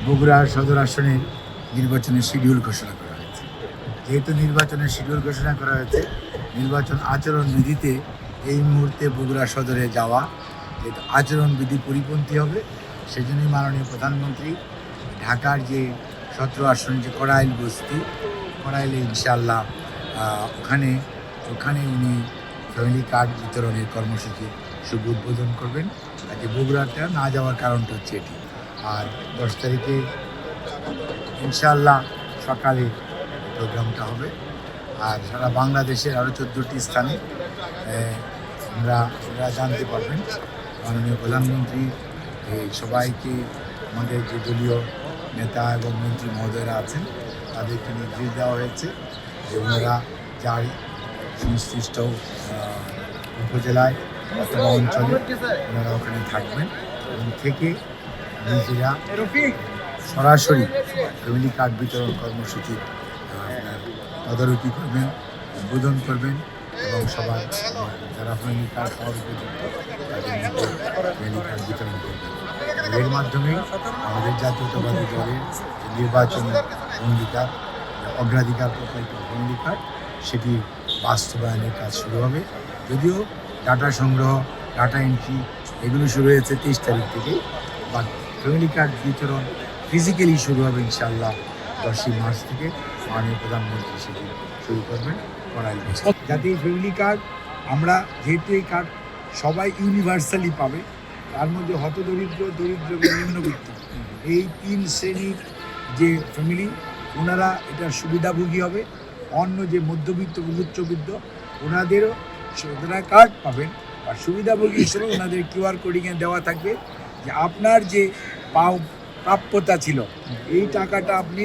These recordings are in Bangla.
বগুড়া সদর আসনের নির্বাচনের শিডিউল ঘোষণা করা হয়েছে। যেহেতু নির্বাচনের শিডিউল ঘোষণা করা হয়েছে, নির্বাচন আচরণবিধিতে এই মুহূর্তে বগুড়া সদরে যাওয়া যেহেতু আচরণবিধি পরিপন্থী হবে, সেজন্যই মাননীয় প্রধানমন্ত্রী ঢাকার যে 17 আসন যে কড়াইল বস্তি, কড়াইলে ইনশাআল্লাহ ওখানে উনি ফ্যামিলি কার্ড বিতরণের কর্মসূচি শুভ উদ্বোধন করবেন। তাকে বগুড়াটা না যাওয়ার কারণটা হচ্ছে এটি। আর 10 তারিখে ইনশাআল্লাহ সকালে প্রোগ্রামটা হবে। আর সারা বাংলাদেশের আরও 14টি স্থানে আমরা জানতে পারবেন। মাননীয় প্রধানমন্ত্রী সবাইকে, আমাদের যে দলীয় নেতা এবং মন্ত্রী মহোদয়রা আছেন তাদেরকে নির্দেশ দেওয়া হয়েছে যে ওনারা যার সংশ্লিষ্ট উপজেলায় অথবা অঞ্চলে ওনারা ওখানে থাকবেন এবং থেকে নিজেরা সরাসরি ফ্যামিলি কার্ড বিতরণ কর্মসূচি তদারকি করবেন, উদ্বোধন করবেন এবং সবার যারা ফ্যামিলি কার্ড পাওয়ার উপযুক্ত তাদের ফ্যামিলি কার্ড বিতরণ করবেন। এর মাধ্যমে আমাদের জাতীয়তাবাদী দলের নির্বাচনী অঙ্গীকার, অগ্রাধিকার প্রকল্প ফ্যামিলি কার্ড, সেটি বাস্তবায়নের কাজ শুরু হবে। যদিও ডাটা সংগ্রহ, ডাটা এন্ট্রি এগুলো শুরু হয়েছে 23 তারিখ থেকে, বাট ফ্যামিলি কার্ড বিতরণ ফিজিক্যালি শুরু হবে ইনশাআল্লাহ 10ই মার্চ থেকে। মাননীয় প্রধানমন্ত্রী সেটি শুরু করবেন কড়াইল। যাতে এই ফ্যামিলি কার্ড আমরা, যেহেতু এই কার্ড সবাই ইউনিভার্সালি পাবে, তার মধ্যে হতদরিদ্র, দরিদ্র এবং নিম্নবিত্ত এই 3 শ্রেণীর যে ফ্যামিলি, ওনারা এটার সুবিধাভোগী হবে। অন্য যে মধ্যবিত্ত উচ্চবিত্ত ওনাদেরও ওনারা কার্ড পাবেন, আর সুবিধাভোগী হিসেবে ওনাদের QR কোডিংয়ে দেওয়া থাকবে যে আপনার যে প্রাপ্যতা ছিল এই টাকাটা আপনি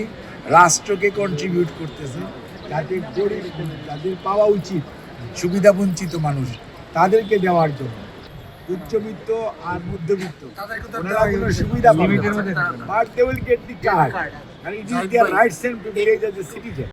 রাষ্ট্রকে কন্ট্রিবিউট করতেছেন, যাতে গরিব, যাদের পাওয়া উচিত সুবিধাবঞ্চিত মানুষ তাদেরকে দেওয়ার জন্য। উচ্চবিত্ত আর মধ্যবিত্ত ওনারা কোনো সুবিধা পাবেন, but they will get the card, and it is their rights and privilege as a citizen.